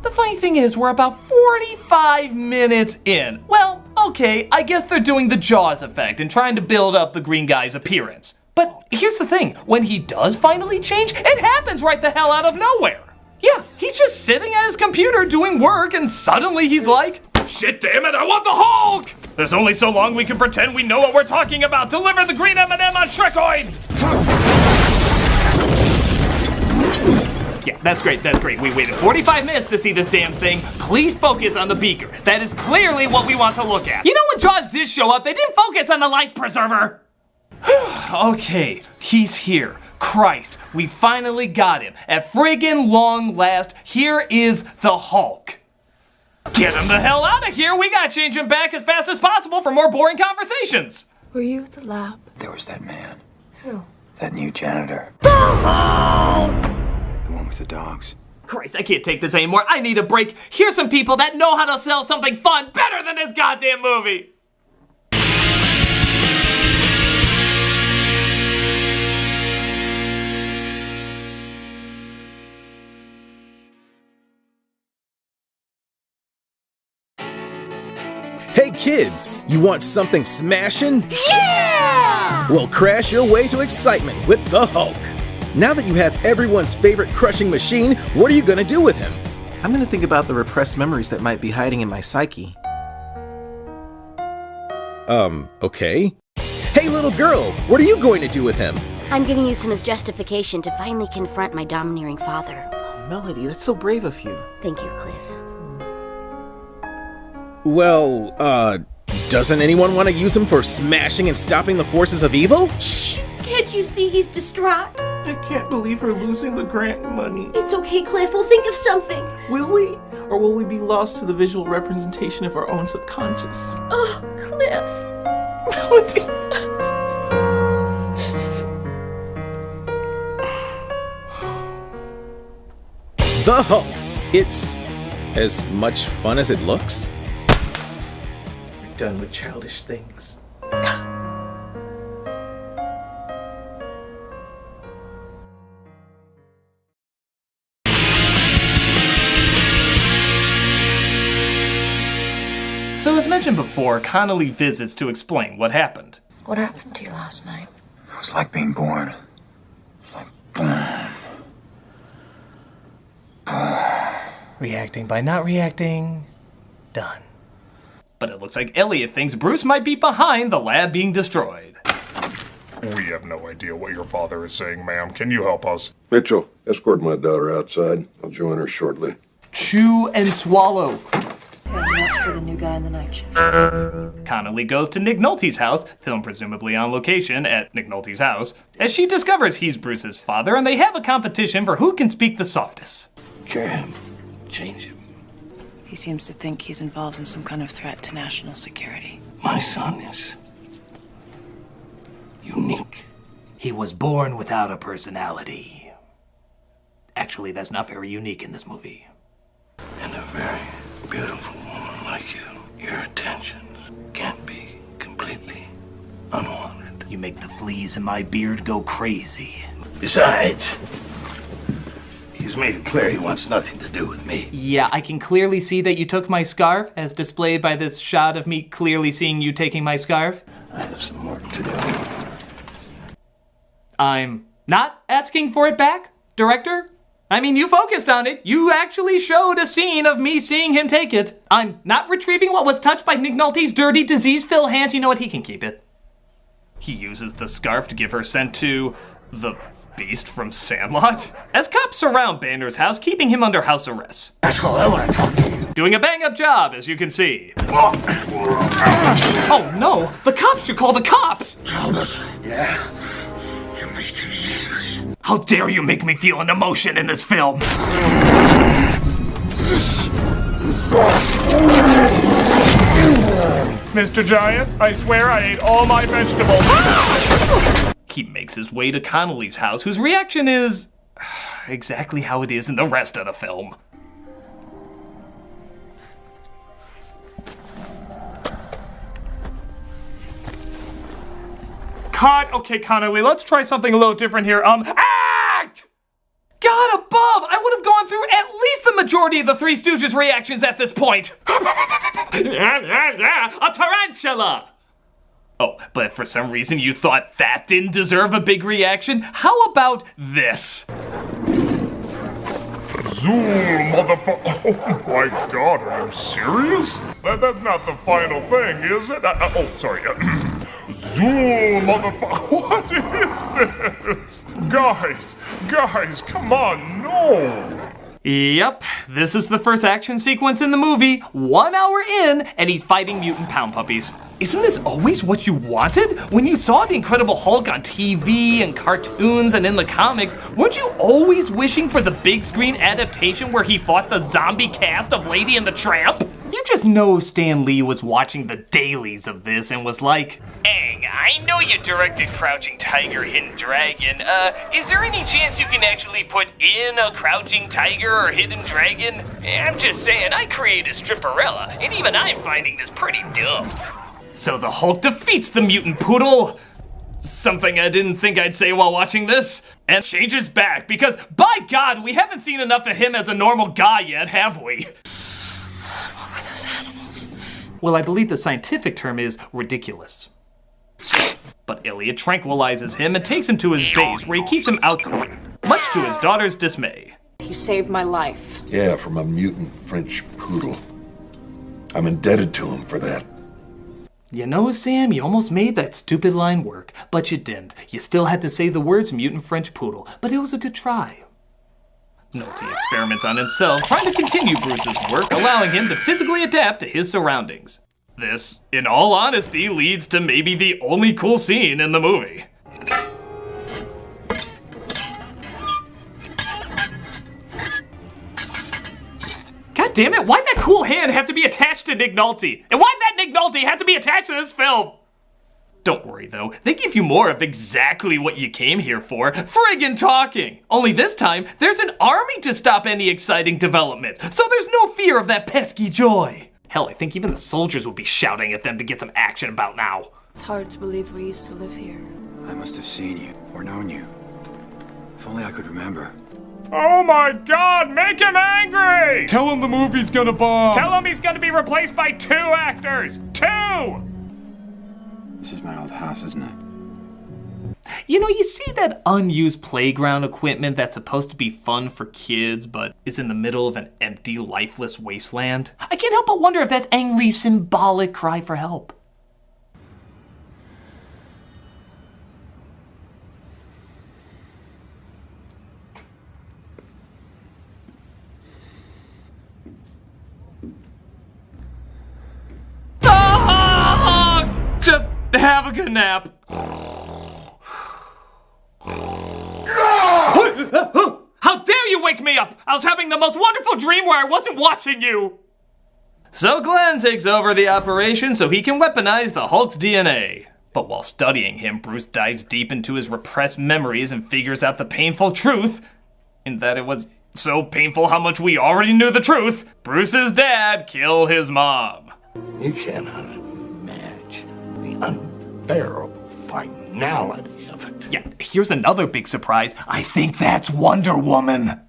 Speaker 1: The funny thing is, we're about 45 minutes in. Well, okay, I guess they're doing the Jaws effect and trying to build up the green guy's appearance. But here's the thing, when he does finally change, it happens right the hell out of nowhere. Yeah, he's just sitting at his computer doing work and suddenly he's like, shit damn it, I want the Hulk! There's only so long we can pretend we know what we're talking about. Deliver the green M&M on Shrekoids! Yeah, that's great, that's great. We waited 45 minutes to see this damn thing. Please focus on the beaker. That is clearly what we want to look at. You know when Jaws did show up, they didn't focus on the life preserver. Okay, he's here. Christ, we finally got him. At friggin' long last, here is the Hulk. Get him the hell out of here. We gotta change him back as fast as possible for more boring conversations.
Speaker 3: Were you at the lab?
Speaker 2: There was that man.
Speaker 3: Who?
Speaker 2: That new janitor. The one with the dogs.
Speaker 1: Christ, I can't take this anymore. I need a break. Here's some people that know how to sell something fun better than this goddamn movie.
Speaker 20: Hey kids, you want something smashing?
Speaker 8: Yeah!
Speaker 20: Well, crash your way to excitement with the Hulk. Now that you have everyone's favorite crushing machine, what are you gonna do with him?
Speaker 10: I'm gonna think about the repressed memories that might be hiding in my psyche.
Speaker 20: Okay. Hey little girl, what are you going to do with him?
Speaker 11: I'm gonna use him as justification to finally confront my domineering father.
Speaker 10: Melody, that's so brave of you.
Speaker 11: Thank you, Cliff.
Speaker 20: Well, doesn't anyone want to use him for smashing and stopping the forces of evil?
Speaker 4: Shh! Can't you see he's distraught?
Speaker 10: I can't believe we're losing the grant money.
Speaker 4: It's okay, Cliff. We'll think of something.
Speaker 10: Will we? Or will we be lost to the visual representation of our own subconscious?
Speaker 4: Oh, Cliff.
Speaker 10: Melody.
Speaker 20: The Hulk. It's as much fun as it looks.
Speaker 10: We're done with childish things.
Speaker 1: So as mentioned before, Connolly visits to explain what happened.
Speaker 3: What happened to you last night?
Speaker 2: It was like being born. It was like boom.
Speaker 1: Reacting by not reacting. Done. But it looks like Elliot thinks Bruce might be behind the lab being destroyed.
Speaker 12: We have no idea what your father is saying, ma'am. Can you help us?
Speaker 5: Mitchell, escort my daughter outside. I'll join her shortly.
Speaker 1: Chew and swallow.
Speaker 3: And that's for the new guy in the night shift.
Speaker 1: Connolly goes to Nick Nolte's house, filmed presumably on location at Nick Nolte's house, as she discovers he's Bruce's father and they have a competition for who can speak the softest.
Speaker 10: Cure him. Change him.
Speaker 3: He seems to think he's involved in some kind of threat to national security.
Speaker 10: My son is unique.
Speaker 7: He was born without a personality. Actually, that's not very unique in this movie.
Speaker 10: And a very beautiful woman like you, your attentions can't be completely unwanted.
Speaker 7: You make the fleas in my beard go crazy.
Speaker 10: Besides, he's made it clear he wants nothing to do with me.
Speaker 1: Yeah, I can clearly see that you took my scarf, as displayed by this shot of me clearly seeing you taking my scarf.
Speaker 10: I have some work to do.
Speaker 1: I'm not asking for it back, director? I mean, you focused on it. You actually showed a scene of me seeing him take it. I'm not retrieving what was touched by Nick Nolte's dirty, disease-filled hands. You know what? He can keep it. He uses the scarf to give her scent to the Beast from Sandlot. As cops surround Banner's house, keeping him under house arrest.
Speaker 10: Asshole, I want to talk to you.
Speaker 1: Doing a bang-up job, as you can see. Oh no, the cops should call the cops!
Speaker 10: Talbot, yeah? You're making me angry.
Speaker 1: How dare you make me feel an emotion in this film?
Speaker 12: Mr. Giant, I swear I ate all my vegetables.
Speaker 1: He makes his way to Connolly's house, whose reaction is exactly how it is in the rest of the film. Cut! Okay, Connolly, let's try something a little different here. Act! God above! I would have gone through at least the majority of the Three Stooges reactions at this point. A tarantula! Oh, but for some reason you thought that didn't deserve a big reaction? How about this?
Speaker 12: Zoom, motherfucker. Oh my god, are you serious? That's not the final thing, is it? Oh, sorry. Zoom, motherfucker. What is this? Guys, come on, no.
Speaker 1: Yep, this is the first action sequence in the movie, 1 hour in, and he's fighting mutant pound puppies. Isn't this always what you wanted? When you saw the Incredible Hulk on TV and cartoons and in the comics, weren't you always wishing for the big screen adaptation where he fought the zombie cast of Lady and the Tramp? You just know Stan Lee was watching the dailies of this and was like, Aang, I know you directed Crouching Tiger, Hidden Dragon. Is there any chance you can actually put in a Crouching Tiger or Hidden Dragon? I'm just saying, I created Stripperella, and even I'm finding this pretty dumb. So the Hulk defeats the mutant poodle, something I didn't think I'd say while watching this, and changes back because, by God, we haven't seen enough of him as a normal guy yet, have we?
Speaker 3: What were those animals?
Speaker 1: Well, I believe the scientific term is ridiculous. But Elliot tranquilizes him and takes him to his base where he keeps him outcoated, much to his daughter's dismay.
Speaker 8: He saved my life.
Speaker 5: Yeah, from a mutant French poodle. I'm indebted to him for that.
Speaker 1: You know, Sam, you almost made that stupid line work, but you didn't. You still had to say the words mutant French poodle, but it was a good try. Nolte experiments on himself, trying to continue Bruce's work, allowing him to physically adapt to his surroundings. This, in all honesty, leads to maybe the only cool scene in the movie. God damn it, why'd that cool hand have to be attached to Nick Nolte? And why'd that Nick Nolte have to be attached to this film? Don't worry though, they give you more of exactly what you came here for, friggin' talking. Only this time, there's an army to stop any exciting developments, so there's no fear of that pesky joy. Hell, I think even the soldiers would be shouting at them to get some action about now.
Speaker 3: It's hard to believe we used to live here.
Speaker 2: I must have seen you, or known you. If only I could remember.
Speaker 12: Oh my god, make him angry!
Speaker 1: Tell him the movie's gonna bomb!
Speaker 12: Tell him he's gonna be replaced by 2 actors! 2!
Speaker 2: This is my old house, isn't it?
Speaker 1: You know, you see that unused playground equipment that's supposed to be fun for kids, but is in the middle of an empty, lifeless wasteland? I can't help but wonder if that's Ang Lee's symbolic cry for help. Just have a good nap. How dare you wake me up! I was having the most wonderful dream where I wasn't watching you! So Glenn takes over the operation so he can weaponize the Hulk's DNA. But while studying him, Bruce dives deep into his repressed memories and figures out the painful truth, in that it was so painful how much we already knew the truth. Bruce's dad killed his mom.
Speaker 10: You cannot imagine the unbearable finality of it.
Speaker 1: Yeah, here's another big surprise. I think that's Wonder Woman.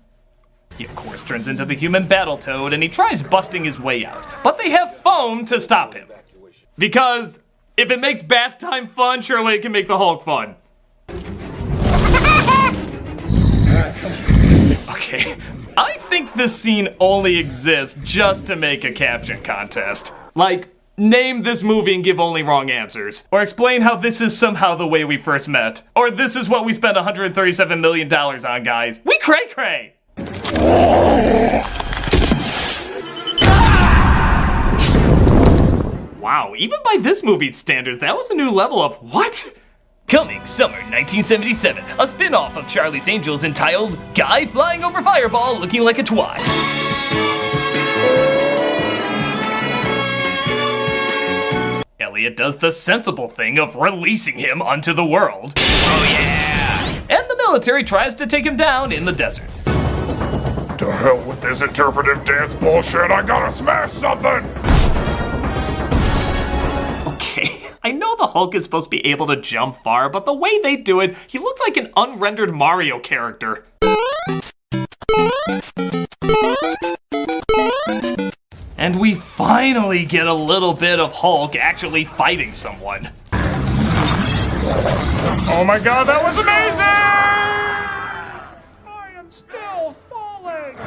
Speaker 1: He, of course, turns into the human Battletoad and he tries busting his way out. But they have foam to stop him. Because if it makes bath time fun, surely it can make the Hulk fun. Okay, I think this scene only exists just to make a caption contest. Like, name this movie and give only wrong answers. Or explain how this is somehow the way we first met. Or this is what we spent $137 million on, guys. We cray-cray! Wow, even by this movie's standards, that was a new level of what? Coming summer 1977, a spin-off of Charlie's Angels entitled Guy Flying Over Fireball Looking Like a Twat. Elliot does the sensible thing of releasing him onto the world. Oh yeah! And the military tries to take him down in the desert.
Speaker 12: To hell with this interpretive dance bullshit, I gotta smash something!
Speaker 1: Okay, I know the Hulk is supposed to be able to jump far, but the way they do it, he looks like an unrendered Mario character. And we finally get a little bit of Hulk actually fighting someone.
Speaker 12: Oh my god, that was amazing! I am still falling!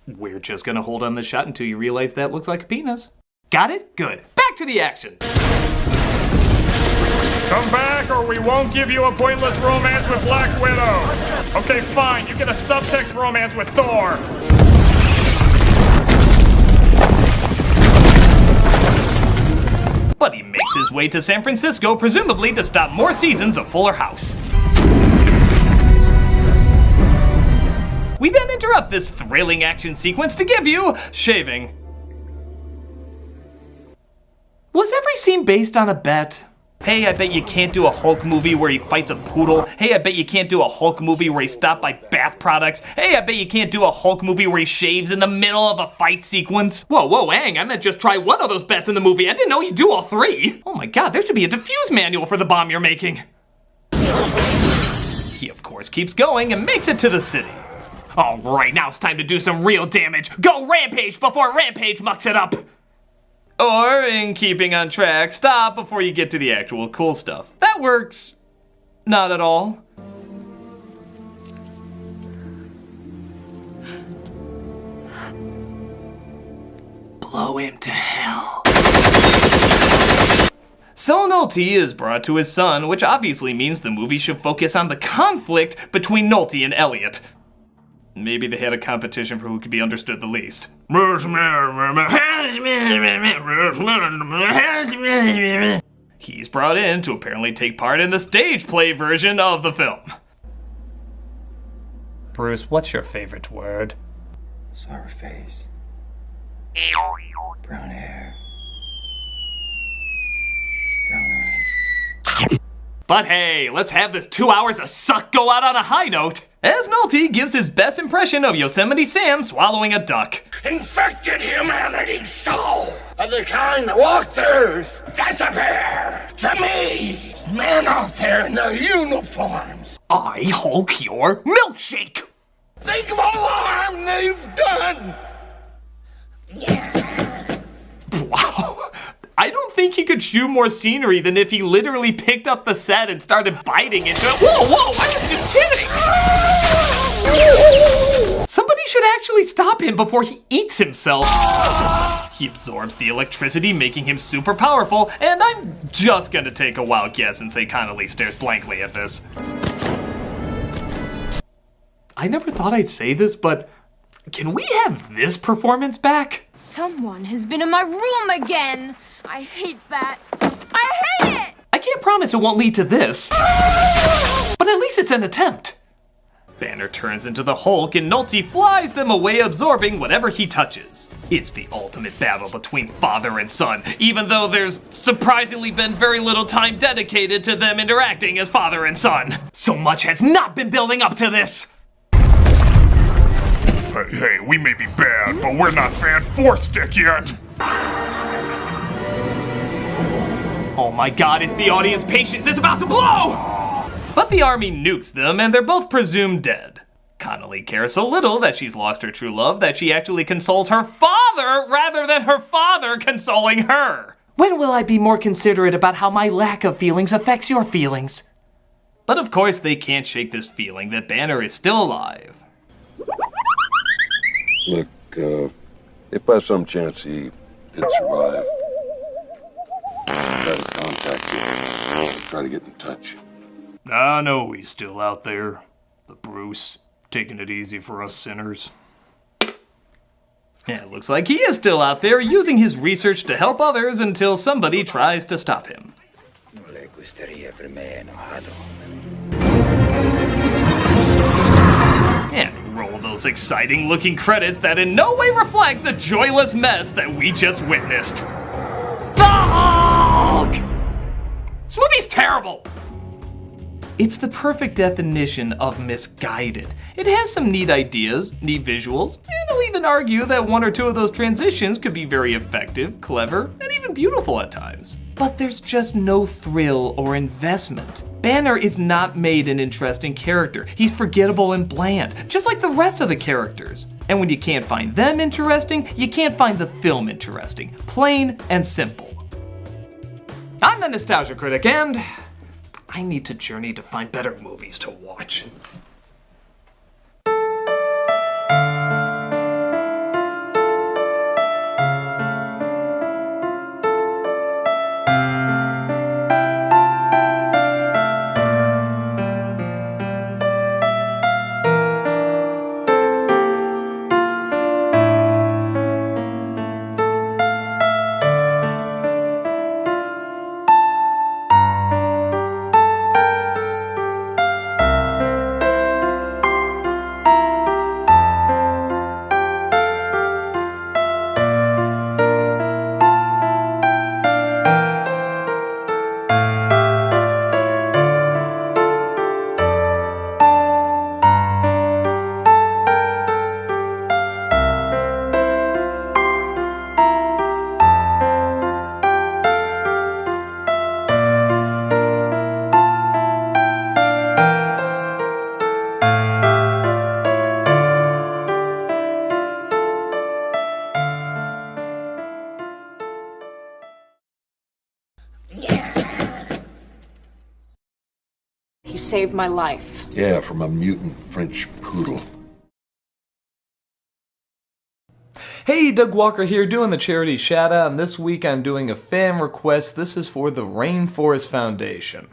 Speaker 1: We're just gonna hold on this shot until you realize that looks like a penis. Got it? Good. Back to the action.
Speaker 12: Come back or we won't give you a pointless romance with Black Widow. Okay, fine, you get a subtext romance with Thor.
Speaker 1: But he makes his way to San Francisco, presumably to stop more seasons of Fuller House. We then interrupt this thrilling action sequence to give you shaving. Was every scene based on a bet? Hey, I bet you can't do a Hulk movie where he fights a poodle. Hey, I bet you can't do a Hulk movie where he's stopped by bath products. Hey, I bet you can't do a Hulk movie where he shaves in the middle of a fight sequence. Whoa, hang, I meant just try one of those bets in the movie. I didn't know you do all three. Oh my god, there should be a diffuse manual for the bomb you're making. He of course keeps going and makes it to the city. All right, now it's time to do some real damage. Go Rampage before Rampage mucks it up. Or, in keeping on track, stop before you get to the actual cool stuff. That works. Not at all. Blow him to hell. So Nolte is brought to his son, which obviously means the movie should focus on the conflict between Nolte and Elliot. Maybe they had a competition for who could be understood the least. He's brought in to apparently take part in the stage play version of the film. Bruce, what's your favorite word?
Speaker 2: Sour face. Brown hair. Brown eyes.
Speaker 1: But hey, let's have this 2 hours of suck go out on a high note. As Nolte gives his best impression of Yosemite Sam swallowing a duck.
Speaker 10: Infected humanity's soul of the kind that walked the earth disappear to me. Men out there in their uniforms.
Speaker 1: I Hulk your milkshake.
Speaker 10: Think of all the harm they've done. Yeah.
Speaker 1: Wow. I don't think he could chew more scenery than if he literally picked up the set and started biting into it. Whoa, I was just kidding! Somebody should actually stop him before he eats himself. He absorbs the electricity, making him super powerful, and I'm just gonna take a wild guess and say Connolly stares blankly at this. I never thought I'd say this, but can we have this performance back?
Speaker 9: Someone has been in my room again. I hate that. I hate it!
Speaker 1: I can't promise it won't lead to this, but at least it's an attempt. Banner turns into the Hulk and Nolte flies them away, absorbing whatever he touches. It's the ultimate battle between father and son, even though there's surprisingly been very little time dedicated to them interacting as father and son. So much has not been building up to this.
Speaker 12: Hey, we may be bad, but we're not Fan 4 Stick yet.
Speaker 1: Oh my god, it's the audience patience is about to blow! But the army nukes them and they're both presumed dead. Connolly cares so little that she's lost her true love that she actually consoles her father rather than her father consoling her. When will I be more considerate about how my lack of feelings affects your feelings? But of course they can't shake this feeling that Banner is still alive.
Speaker 5: Look, if by some chance he did survive, try to contact you. Try to get in touch.
Speaker 1: I know he's still out there. The Bruce, taking it easy for us sinners. Yeah, it looks like he is still out there using his research to help others until somebody tries to stop him. And roll those exciting looking credits that in no way reflect the joyless mess that we just witnessed. The Hulk! This movie's terrible! It's the perfect definition of misguided. It has some neat ideas, neat visuals, and I'll even argue that one or two of those transitions could be very effective, clever, and even beautiful at times. But there's just no thrill or investment. Banner is not made an interesting character. He's forgettable and bland, just like the rest of the characters. And when you can't find them interesting, you can't find the film interesting. Plain and simple. I'm the Nostalgia Critic, and I need to journey to find better movies to watch.
Speaker 3: You saved my life.
Speaker 5: Yeah, from a mutant French poodle.
Speaker 1: Hey, Doug Walker here doing the charity shout-out, and this week I'm doing a fan request. This is for the Rainforest Foundation.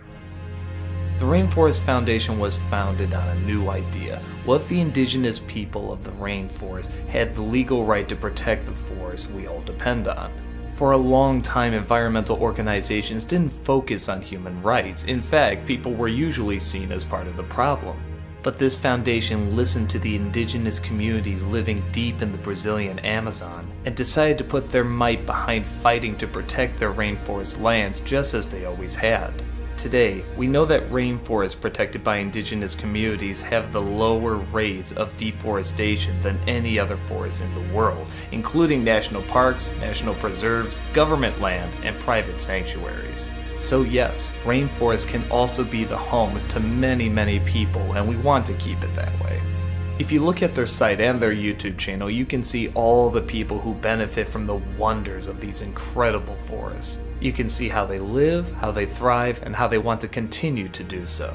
Speaker 1: The Rainforest Foundation was founded on a new idea. What if the indigenous people of the rainforest had the legal right to protect the forest we all depend on? For a long time, environmental organizations didn't focus on human rights. In fact, people were usually seen as part of the problem. But this foundation listened to the indigenous communities living deep in the Brazilian Amazon and decided to put their might behind fighting to protect their rainforest lands just as they always had. Today, we know that rainforests protected by indigenous communities have the lower rates of deforestation than any other forest in the world, including national parks, national preserves, government land, and private sanctuaries. So yes, rainforests can also be the homes to many, many people, and we want to keep it that way. If you look at their site and their YouTube channel, you can see all the people who benefit from the wonders of these incredible forests. You can see how they live, how they thrive, and how they want to continue to do so.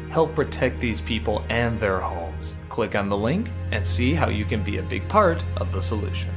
Speaker 1: Help protect these people and their homes. Click on the link and see how you can be a big part of the solution.